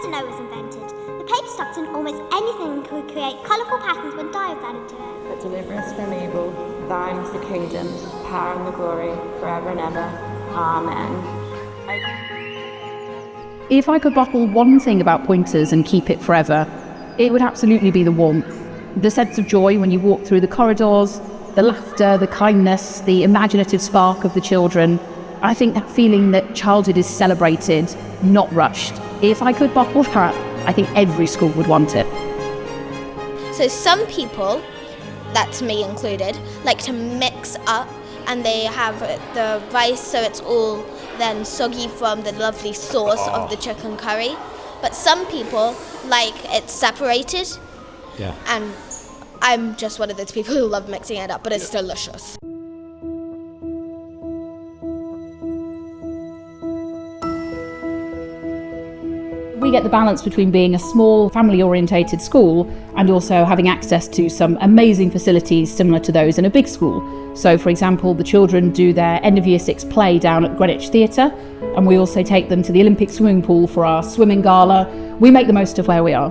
to know was invented. The paper stuck in almost anything and could create colourful patterns when dye was added to it. But deliver us from evil. Thine is the kingdom, the power and the glory, forever and ever. Amen. If I could bottle one thing about Pointers and keep it forever, it would absolutely be the warmth. The sense of joy when you walk through the corridors, the laughter, the kindness, the imaginative spark of the children. I think that feeling that childhood is celebrated, not rushed. If I could bottle that, I think every school would want it. So some people, that's me included, like to mix up, and they have the rice so it's all then soggy from the lovely sauce of the chicken curry. But some people like it separated. Yeah. And I'm just one of those people who love mixing it up, but it's delicious. We get the balance between being a small, family-orientated school and also having access to some amazing facilities similar to those in a big school. So, for example, the children do their end of year 6 play down at Greenwich Theatre, and we also take them to the Olympic swimming pool for our swimming gala. We make the most of where we are.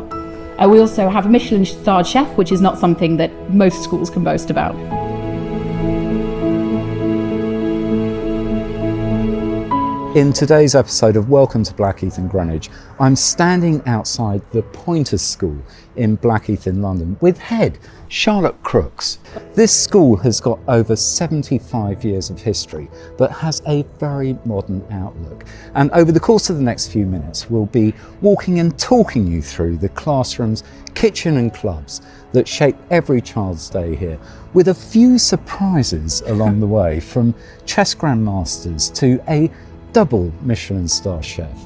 We also have a Michelin-starred chef, which is not something that most schools can boast about. In today's episode of Welcome to Blackheath in Greenwich, I'm standing outside the Pointers School in Blackheath in London with Head Charlotte Crookes. This school has got over 75 years of history, but has a very modern outlook. And over the course of the next few minutes, we'll be walking and talking you through the classrooms, kitchen and clubs that shape every child's day here, with a few surprises along the way, from chess grandmasters to a double Michelin-starred chef.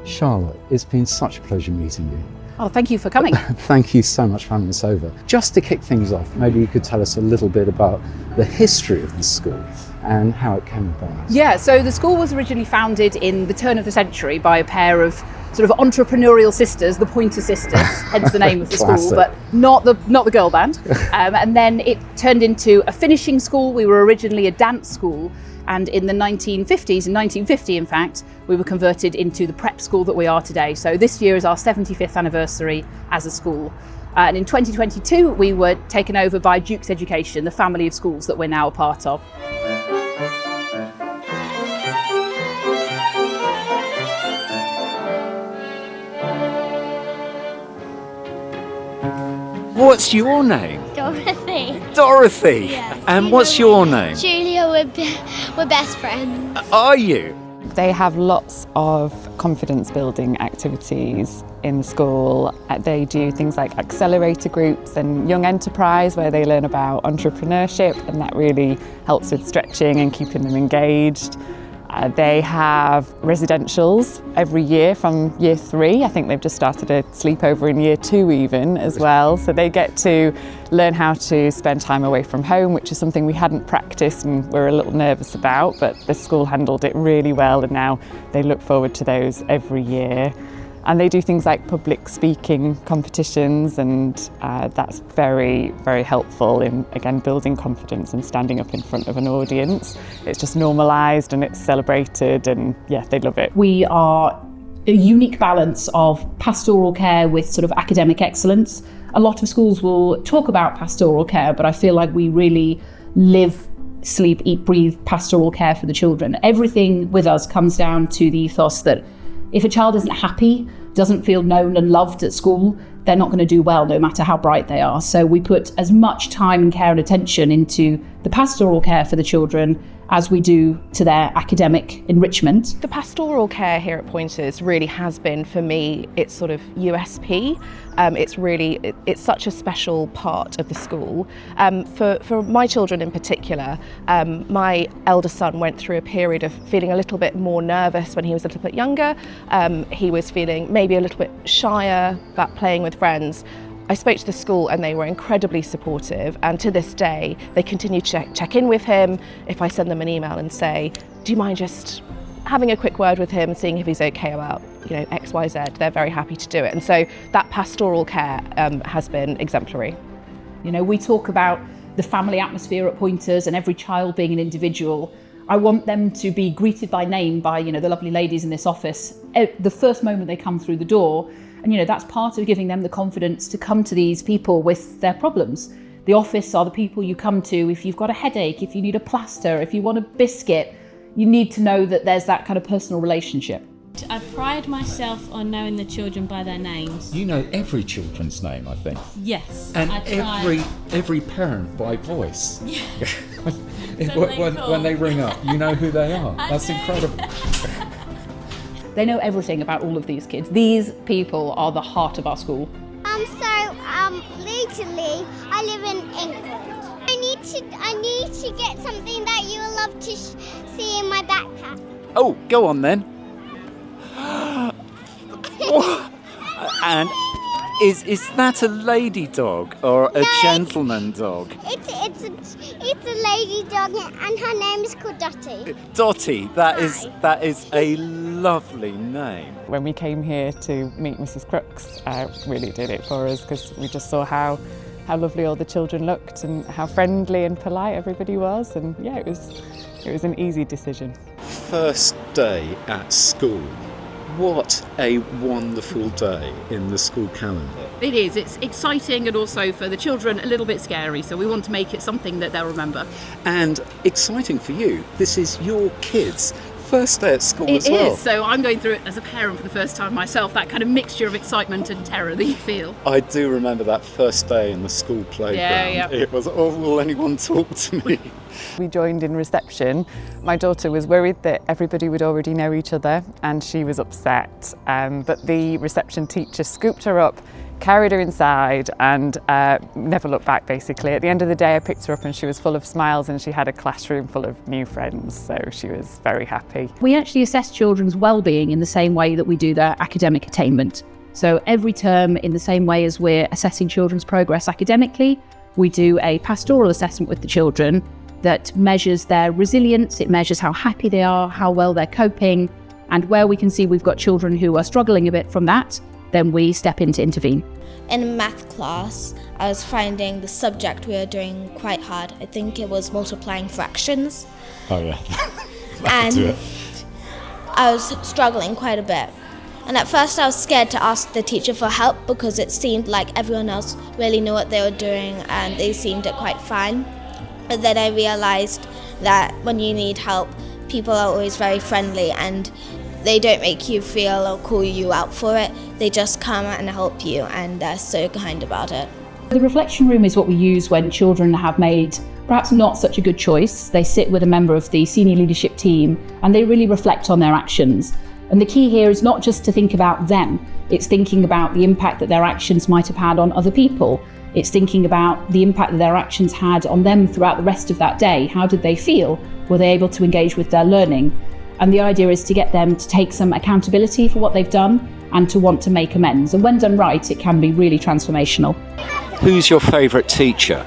Charlotte, it's been such a pleasure meeting you. Oh, thank you for coming. Thank you so much for having us over. Just to kick things off, maybe you could tell us a little bit about the history of the school and how it came about. Yeah, so the school was originally founded in the turn of the century by a pair of sort of entrepreneurial sisters, the Pointer sisters, hence the name of the school, but not the girl band. And then it turned into a finishing school. We were originally a dance school. And in the 1950s, in 1950 in fact, we were converted into the prep school that we are today. So this year is our 75th anniversary as a school. And in 2022, we were taken over by Duke's Education, the family of schools that we're now a part of. What's your name? Dorothy. Dorothy. Yes. And what's your name? Julia, we're best friends. Are you? They have lots of confidence building activities in the school. They do things like accelerator groups and young enterprise, where they learn about entrepreneurship, and that really helps with stretching and keeping them engaged. They have residentials every year from year 3. I think they've just started a sleepover in year 2 even as well. So they get to learn how to spend time away from home, which is something we hadn't practiced and we're a little nervous about, but the school handled it really well, and now they look forward to those every year. And they do things like public speaking competitions, and that's very, very helpful in, again, building confidence and standing up in front of an audience. It's just normalised and it's celebrated, and yeah, they love it. We are a unique balance of pastoral care with sort of academic excellence. A lot of schools will talk about pastoral care, but I feel like we really live, sleep, eat, breathe pastoral care for the children. Everything with us comes down to the ethos that if a child isn't happy, doesn't feel known and loved at school, they're not going to do well no matter how bright they are. So we put as much time and care and attention into the pastoral care for the children as we do to their academic enrichment. The pastoral care here at Pointers really has been, for me, its sort of USP. It's such a special part of the school. For my children in particular, my elder son went through a period of feeling a little bit more nervous when he was a little bit younger. He was feeling maybe a little bit shyer about playing with friends. I spoke to the school and they were incredibly supportive, and to this day they continue to check in with him. If I send them an email and say, do you mind just having a quick word with him, seeing if he's okay about, X, Y, Z, they're very happy to do it. And so that pastoral care has been exemplary. We talk about the family atmosphere at Pointers and every child being an individual. I want them to be greeted by name by, the lovely ladies in this office the first moment they come through the door. And, that's part of giving them the confidence to come to these people with their problems. The office are the people you come to if you've got a headache, if you need a plaster, if you want a biscuit. You need to know that there's that kind of personal relationship. I pride myself on knowing the children by their names. You know every children's name, I think. Yes. And I try. every parent by voice. Yeah. when they ring up, you know who they are. That's incredible. They know everything about all of these kids. These people are the heart of our school. Lately, I live in England. I need to get something that you will love to see in my backpack. Oh, go on then. And is that a lady dog or a gentleman dog? It's a lady dog, and her name is called Dottie. Dottie, that is a lovely name. When we came here to meet Mrs. Crookes, really did it for us, because we just saw how lovely all the children looked and how friendly and polite everybody was, and yeah, it was an easy decision. First day at school. What a wonderful day in the school calendar. It is. It's exciting and also for the children a little bit scary, so we want to make it something that they'll remember. And exciting for you, this is your kids' first day at school as well. It is, so I'm going through it as a parent for the first time myself, that kind of mixture of excitement and terror that you feel. I do remember that first day in the school playground. Yeah. It was, oh, will anyone talk to me? We joined in reception. My daughter was worried that everybody would already know each other, and she was upset. But the reception teacher scooped her up, carried her inside, and never looked back, basically. At the end of the day, I picked her up and she was full of smiles, and she had a classroom full of new friends, so she was very happy. We actually assess children's wellbeing in the same way that we do their academic attainment. So every term, in the same way as we're assessing children's progress academically, we do a pastoral assessment with the children that measures their resilience, it measures how happy they are, how well they're coping, and where we can see we've got children who are struggling a bit from that, then we step in to intervene. In math class, I was finding the subject we were doing quite hard. I think it was multiplying fractions. Oh yeah. And I was struggling quite a bit. And at first I was scared to ask the teacher for help because it seemed like everyone else really knew what they were doing and they seemed quite fine. But then I realised that when you need help, people are always very friendly and they don't make you feel or call you out for it. They just come and help you, and they're so kind about it. The reflection room is what we use when children have made perhaps not such a good choice. They sit with a member of the senior leadership team and they really reflect on their actions. And the key here is not just to think about them, it's thinking about the impact that their actions might have had on other people. It's thinking about the impact that their actions had on them throughout the rest of that day. How did they feel? Were they able to engage with their learning? And the idea is to get them to take some accountability for what they've done and to want to make amends. And when done right, it can be really transformational. Who's your favourite teacher?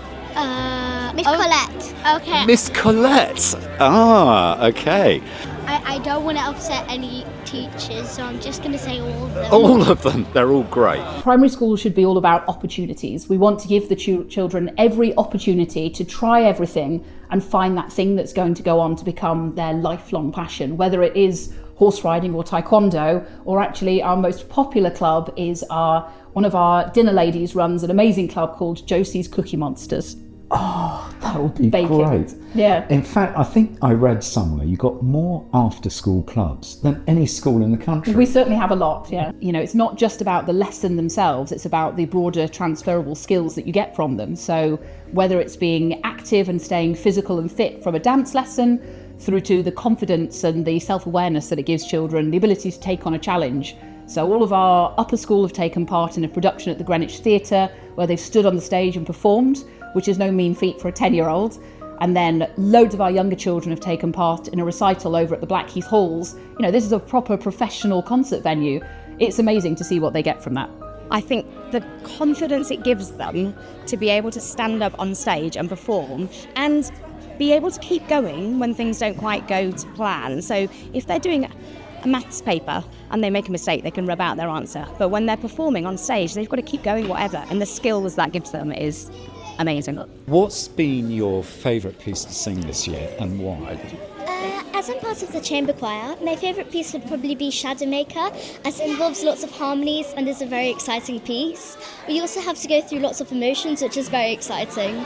Miss Colette. Okay. Miss Colette. Ah, okay. I don't want to upset any teachers, so I'm just going to say all of them. All of them. They're all great. Primary school should be all about opportunities. We want to give the children every opportunity to try everything and find that thing that's going to go on to become their lifelong passion, whether it is horse riding or taekwondo, or actually our most popular club is one of our dinner ladies runs an amazing club called Josie's Cookie Monsters. Oh, that would be Baking. great. Yeah. In fact, I think I read somewhere you got more after-school clubs than any school in the country. We certainly have a lot, yeah. It's not just about the lesson themselves, it's about the broader transferable skills that you get from them. So whether it's being active and staying physical and fit from a dance lesson, through to the confidence and the self-awareness that it gives children, the ability to take on a challenge. So all of our upper school have taken part in a production at the Greenwich Theatre where they've stood on the stage and performed, which is no mean feat for a 10-year-old. And then loads of our younger children have taken part in a recital over at the Blackheath halls. This is a proper professional concert venue. It's amazing to see what they get from that. I think the confidence it gives them to be able to stand up on stage and perform and be able to keep going when things don't quite go to plan. So if they're doing a maths paper and they make a mistake, they can rub out their answer. But when they're performing on stage, they've got to keep going whatever. And the skills that gives them is amazing. What's been your favourite piece to sing this year and why? I as I'm part of the chamber choir, my favourite piece would probably be Shadow Maker, as it involves lots of harmonies and is a very exciting piece. We also have to go through lots of emotions, which is very exciting.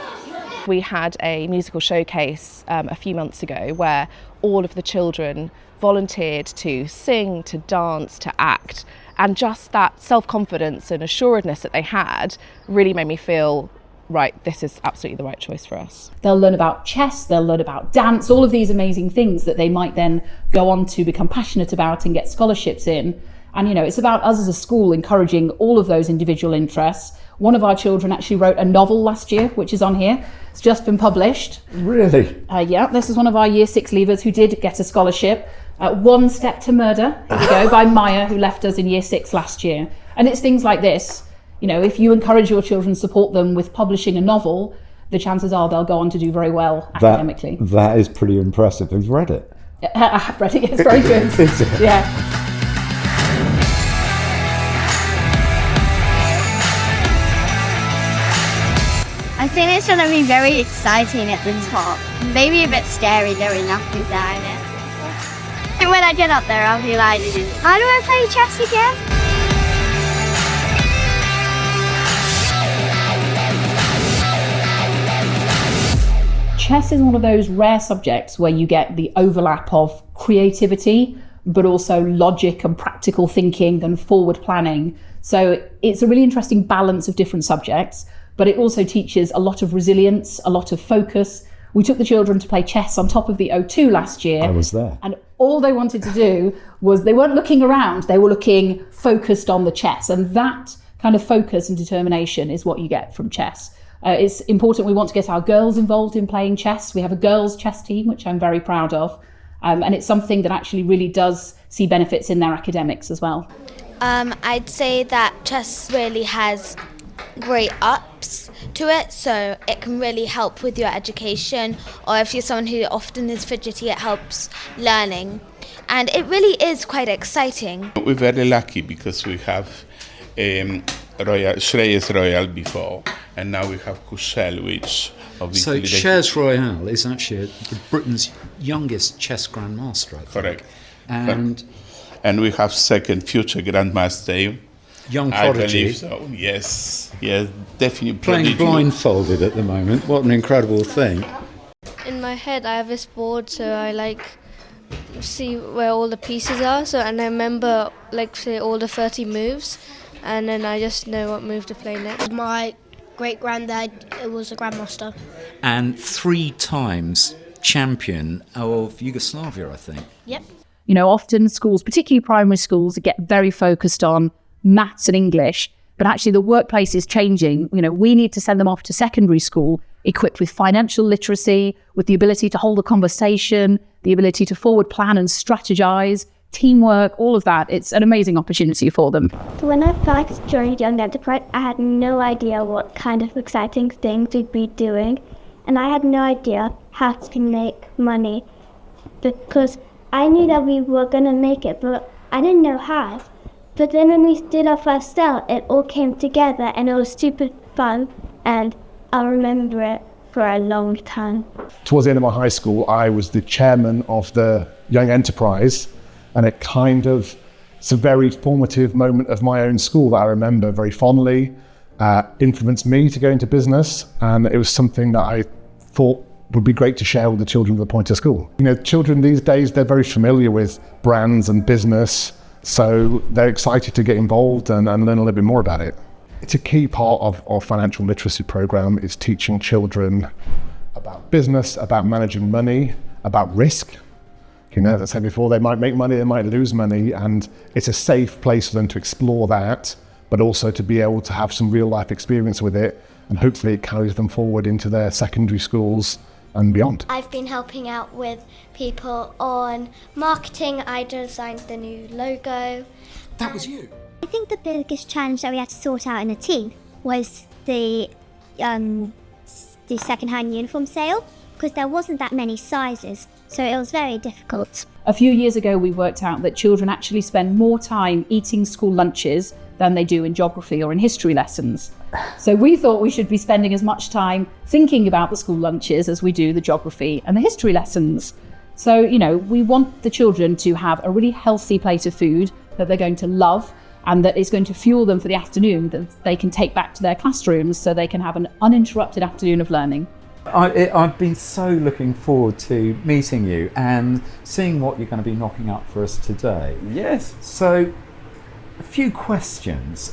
We had a musical showcase a few months ago where all of the children volunteered to sing, to dance, to act, and just that self-confidence and assuredness that they had really made me feel, right, this is absolutely the right choice for us. They'll learn about chess, they'll learn about dance, all of these amazing things that they might then go on to become passionate about and get scholarships in. And, you know, it's about us as a school encouraging all of those individual interests. One of our children actually wrote a novel last year, which is on here. It's just been published. Really? Yeah, this is one of our Year 6 leavers who did get a scholarship. One Step to Murder, here we go, by Maya, who left us in Year 6 last year. And it's things like this. You know, if you encourage your children, support them with publishing a novel, the chances are they'll go on to do very well academically. That is pretty impressive. Have you read it? I have read it, it's very good. Is it? Yeah. I think it's going to be very exciting at the top. Maybe a bit scary going up and down it. And when I get up there, I'll be like, how do I play chess again? Chess is one of those rare subjects where you get the overlap of creativity, but also logic and practical thinking and forward planning. So it's a really interesting balance of different subjects, but it also teaches a lot of resilience, a lot of focus. We took the children to play chess on top of the O2 last year. I was there. And all they wanted to do was, they weren't looking around, they were looking focused on the chess. And that kind of focus and determination is what you get from chess. It's important, we want to get our girls involved in playing chess. We have a girls' chess team, which I'm very proud of. And it's something that actually really does see benefits in their academics as well. I'd say that chess really has great ups to it, so it can really help with your education, or if you're someone who often is fidgety, it helps learning. And it really is quite exciting. We're very lucky because we have Shreyas Royal before, and now we have Kushel, which obviously... So Shreyas Royal is actually Britain's youngest chess grandmaster, I think. Correct. And we have second future grandmaster. Young prodigy. I believe so, yes, definitely. Playing blindfolded at the moment. What an incredible thing. In my head, I have this board, so I see where all the pieces are. And I remember, say, all the 30 moves, and then I just know what move to play next. My great-granddad was a grandmaster. And 3 times champion of Yugoslavia, I think. Yep. You know, often schools, particularly primary schools, get very focused on maths and English, but actually the workplace is changing. You know, we need to send them off to secondary school equipped with financial literacy, with the ability to hold a conversation, the ability to forward plan and strategize, teamwork, all of that. It's an amazing opportunity for them. When I first joined Young Enterprise, I had no idea what kind of exciting things we'd be doing, and I had no idea how to make money, because I knew that we were going to make it, but I didn't know how. But then when we did our first sale, it all came together and it was super fun, and I'll remember it for a long time. Towards the end of my high school, I was the chairman of the Young Enterprise, and it's a very formative moment of my own school that I remember very fondly, influenced me to go into business, and it was something that I thought would be great to share with the children of the Pointer School. You know, children these days, they're very familiar with brands and business, so they're excited to get involved and learn a little bit more about it. It's a key part of our financial literacy program is teaching children about business, about managing money, about risk. You know, as I said before, they might make money, they might lose money, and it's a safe place for them to explore that, but also to be able to have some real life experience with it, and hopefully it carries them forward into their secondary schools and beyond. I've been helping out with people on marketing. I designed the new logo. That was you? I think the biggest challenge that we had to sort out in a team was the second-hand uniform sale, because there wasn't that many sizes, so it was very difficult. A few years ago, we worked out that children actually spend more time eating school lunches than they do in geography or in history lessons. So we thought we should be spending as much time thinking about the school lunches as we do the geography and the history lessons. So, you know, we want the children to have a really healthy plate of food that they're going to love and that is going to fuel them for the afternoon, that they can take back to their classrooms so they can have an uninterrupted afternoon of learning. I've been so looking forward to meeting you and seeing what you're going to be knocking up for us today. Yes. So, a few questions.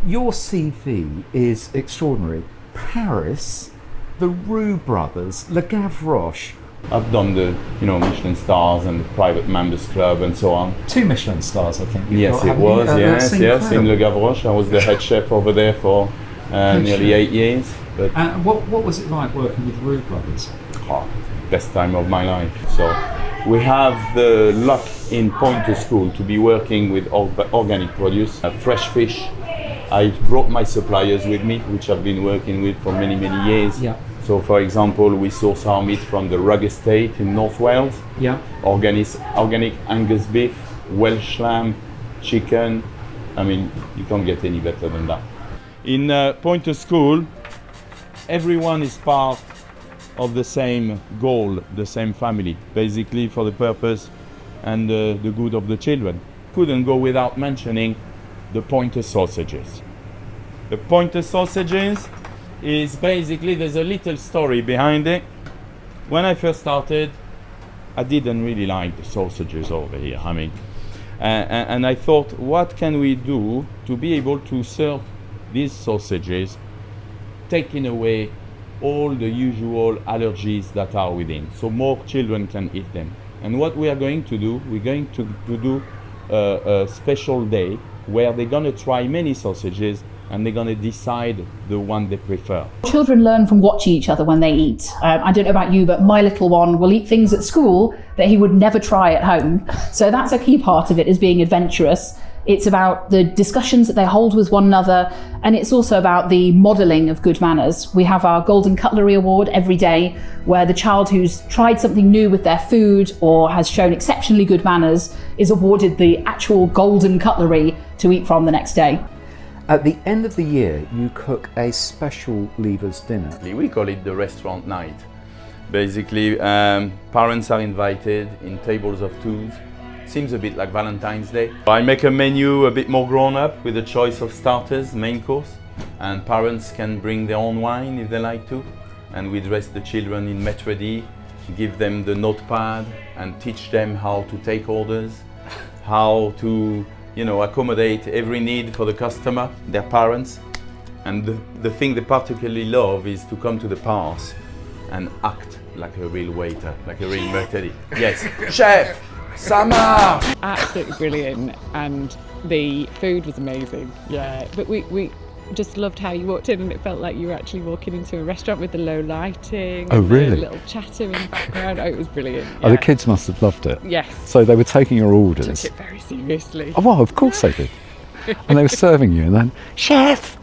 Your CV is extraordinary. Paris, the Roux brothers, Le Gavroche. I've done the, Michelin-starred and the private members club and so on. 2 Michelin stars, I think. Yes, it was. Yes. In Le Gavroche, I was the head chef over there for nearly 8 years. But what was it like working with Roux brothers? Best time of my life. So we have the luck in Pointer School to be working with organic produce, fresh fish. I brought my suppliers with me, which I've been working with for many, many years. Yeah. So, for example, we source our meat from the Rug Estate in North Wales. Yeah. Organic Angus beef, Welsh lamb, chicken. I mean, you can't get any better than that. In Pointer School, everyone is part of the same goal, the same family, basically for the purpose and the good of the children. Couldn't go without mentioning the Pointer sausages. The Pointer sausages is basically, there's a little story behind it. When I first started, I didn't really like the sausages over here. And I thought, what can we do to be able to serve these sausages, taking away all the usual allergies that are within, so more children can eat them. And what we are going to do, we're going to do a special day where they're going to try many sausages and they're going to decide the one they prefer. Children learn from watching each other when they eat. I don't know about you, but my little one will eat things at school that he would never try at home. So that's a key part of it, is being adventurous. It's about the discussions that they hold with one another, and it's also about the modelling of good manners. We have our Golden Cutlery Award every day, where the child who's tried something new with their food or has shown exceptionally good manners is awarded the actual golden cutlery to eat from the next day. At the end of the year, you cook a special leavers dinner. We call it the restaurant night. Basically, parents are invited in tables of twos. Seems a bit like Valentine's Day. I make a menu a bit more grown up with a choice of starters, main course, and parents can bring their own wine if they like to. And we dress the children in maitre d', give them the notepad and teach them how to take orders, how to accommodate every need for the customer, their parents. And the thing they particularly love is to come to the pass and act like a real waiter, like a real maitre d'. Yes, chef! Summer! Absolutely brilliant, and the food was amazing. Yeah, but we just loved how you walked in and it felt like you were actually walking into a restaurant with the low lighting. Oh, and really? the little chatter in the background. Oh, it was brilliant. Oh, the kids must have loved it. Yes. So they were taking your orders. Took it very seriously. Oh, well, of course they did. And they were serving you, and then, chef!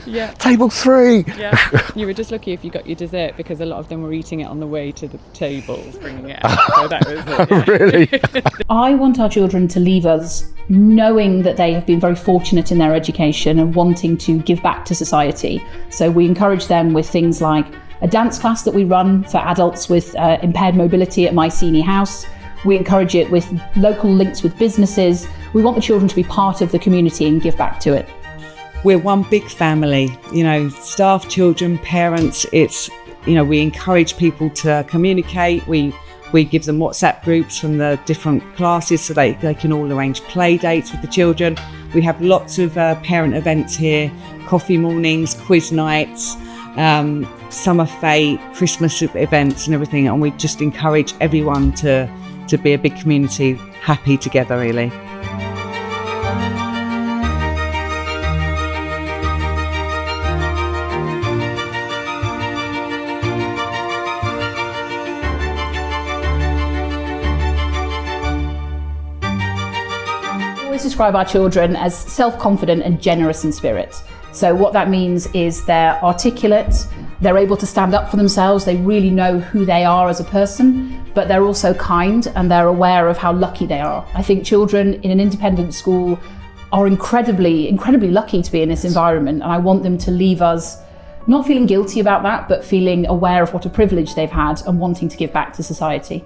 Yeah. Table 3! Yeah. You were just lucky if you got your dessert, because a lot of them were eating it on the way to the tables, bringing it out. So that was it. Yeah. Really? I want our children to leave us knowing that they have been very fortunate in their education and wanting to give back to society. So we encourage them with things like a dance class that we run for adults with impaired mobility at Mycenae House. We encourage it with local links with businesses. We want the children to be part of the community and give back to it. We're one big family, staff, children, parents. It's, we encourage people to communicate. We give them WhatsApp groups from the different classes so they can all arrange play dates with the children. We have lots of parent events here, coffee mornings, quiz nights, summer fete, Christmas events and everything. And we just encourage everyone to be a big community, happy together really. Describe our children as self-confident and generous in spirit. So what that means is they're articulate, they're able to stand up for themselves, they really know who they are as a person, but they're also kind and they're aware of how lucky they are. I think children in an independent school are incredibly lucky to be in this environment, and I want them to leave us not feeling guilty about that, but feeling aware of what a privilege they've had and wanting to give back to society.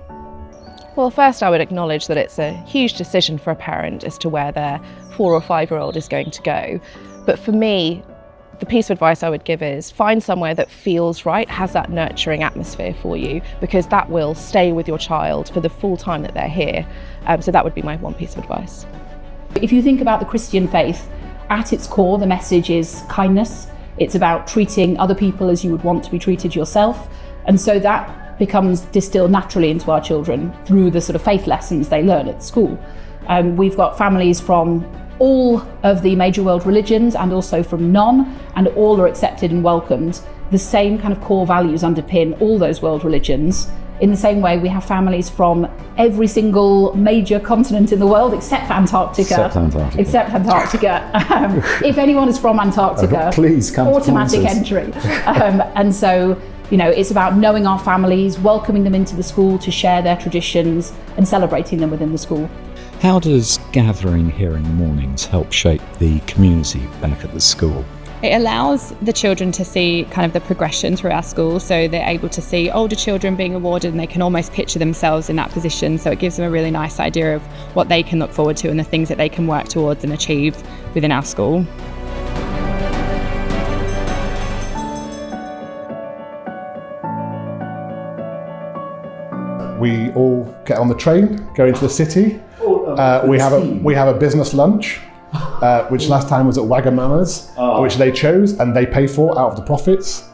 Well, first I would acknowledge that it's a huge decision for a parent as to where their 4 or 5-year-old is going to go. But for me, the piece of advice I would give is find somewhere that feels right, has that nurturing atmosphere for you, because that will stay with your child for the full time that they're here. So that would be my one piece of advice. If you think about the Christian faith, at its core, the message is kindness. It's about treating other people as you would want to be treated yourself. And so that becomes distilled naturally into our children through the sort of faith lessons they learn at school. We've got families from all of the major world religions and also from none, and all are accepted and welcomed. The same kind of core values underpin all those world religions. In the same way, we have families from every single major continent in the world except Antarctica. Except Antarctica. If anyone is from Antarctica, please come. Automatic entry. And so, you know, it's about knowing our families, welcoming them into the school to share their traditions and celebrating them within the school. How does gathering here in the mornings help shape the community back at the school? It allows the children to see kind of the progression through our school, so they're able to see older children being awarded and they can almost picture themselves in that position, so it gives them a really nice idea of what they can look forward to and the things that they can work towards and achieve within our school. We all get on the train, go into the city. We have a business lunch, which last time was at Wagamama's, which they chose and they pay for out of the profits.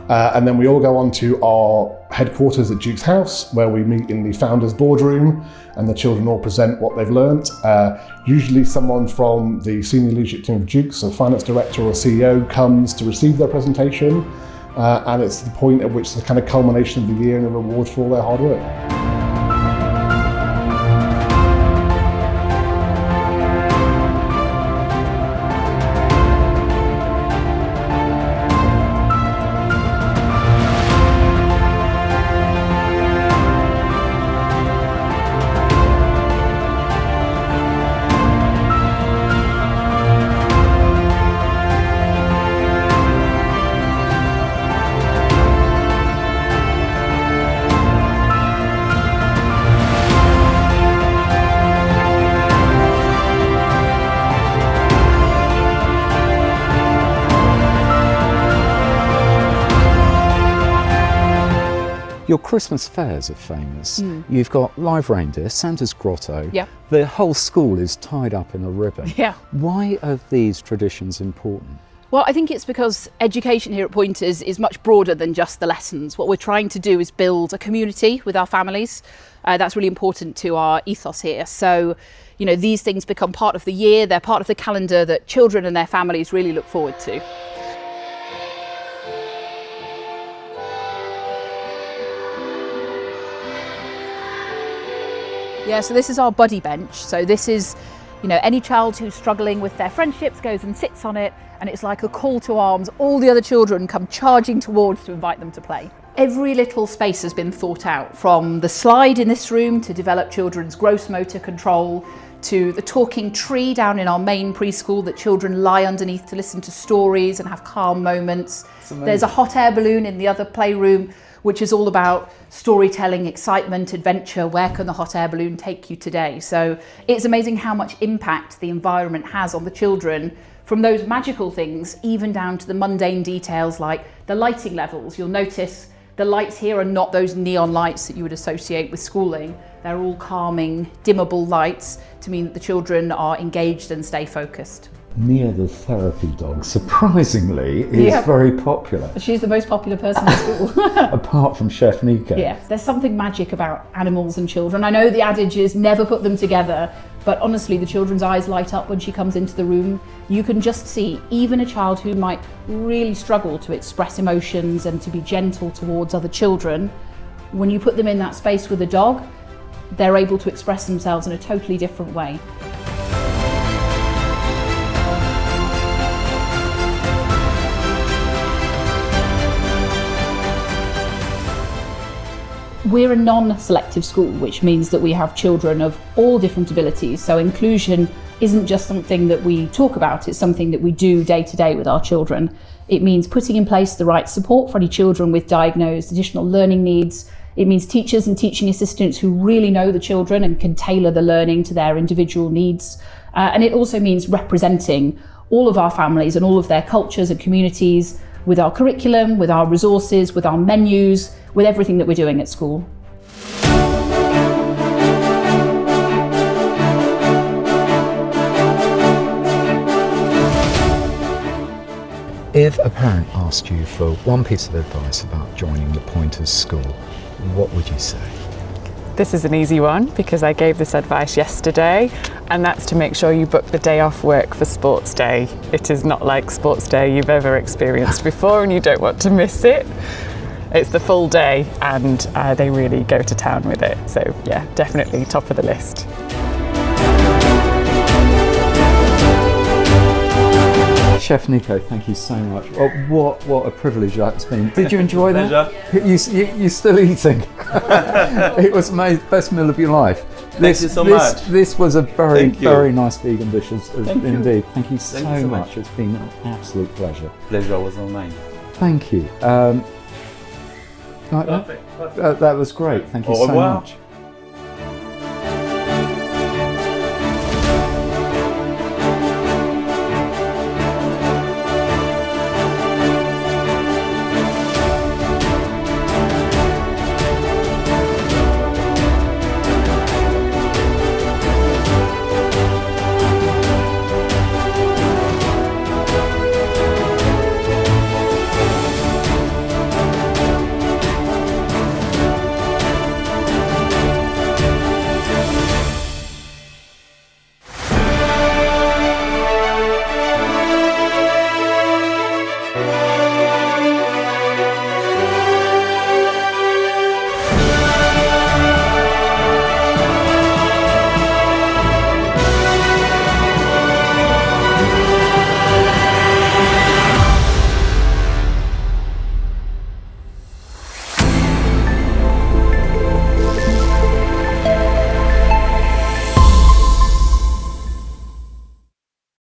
And then we all go on to our headquarters at Duke's House, where we meet in the founders' boardroom, and the children all present what they've learnt. Usually someone from the senior leadership team of Duke's, a finance director or CEO, comes to receive their presentation. And it's the point at which the kind of culmination of the year and a reward for all their hard work. Your Christmas fairs are famous. You've got live reindeer, Santa's grotto. Yeah. The whole school is tied up in a ribbon. Yeah. Why are these traditions important? Well, I think it's because education here at Pointers is much broader than just the lessons. What we're trying to do is build a community with our families. That's really important to our ethos here. So, you know, these things become part of the year. They're part of the calendar that children and their families really look forward to. Yeah, so this is our buddy bench. So this is, you know, any child who's struggling with their friendships goes and sits on it, and it's like a call to arms. All the other children come charging towards to invite them to play. Every little space has been thought out, from the slide in this room to develop children's gross motor control, to the talking tree down in our main preschool that children lie underneath to listen to stories and have calm moments. There's a hot air balloon in the other playroom, which is all about storytelling, excitement, adventure. Where can the hot air balloon take you today? So it's amazing how much impact the environment has on the children, from those magical things even down to the mundane details like the lighting levels. You'll notice the lights here are not those neon lights that you would associate with schooling. They're all calming, dimmable lights to mean that the children are engaged and stay focused. Mia the therapy dog, surprisingly, is very popular. She's the most popular person in school. Apart from Chef Nico. Yeah, there's something magic about animals and children. I know the adage is never put them together, but honestly, the children's eyes light up when she comes into the room. You can just see, even a child who might really struggle to express emotions and to be gentle towards other children, when you put them in that space with a dog, they're able to express themselves in a totally different way. We're a non-selective school, which means that we have children of all different abilities. So inclusion isn't just something that we talk about, it's something that we do day to day with our children. It means putting in place the right support for any children with diagnosed additional learning needs. It means teachers and teaching assistants who really know the children and can tailor the learning to their individual needs. And it also means representing all of our families and all of their cultures and communities with our curriculum, with our resources, with our menus, with everything that we're doing at school. If a parent asked you for one piece of advice about joining the Pointers School, what would you say? This is an easy one because I gave this advice yesterday, and that's to make sure you book the day off work for sports day. It is not like sports day you've ever experienced before and you don't want to miss it. It's the full day and they really go to town with it. So yeah, definitely top of the list. Chef Nico, thank you so much. Oh, what a privilege that's been. Did you enjoy that? You're still eating. It was my best meal of your life. Thank you so much. This was a very nice vegan dish indeed. Thank you so much. much. It's been an absolute pleasure. Pleasure was all mine. Thank you. That was great. Thank you so much.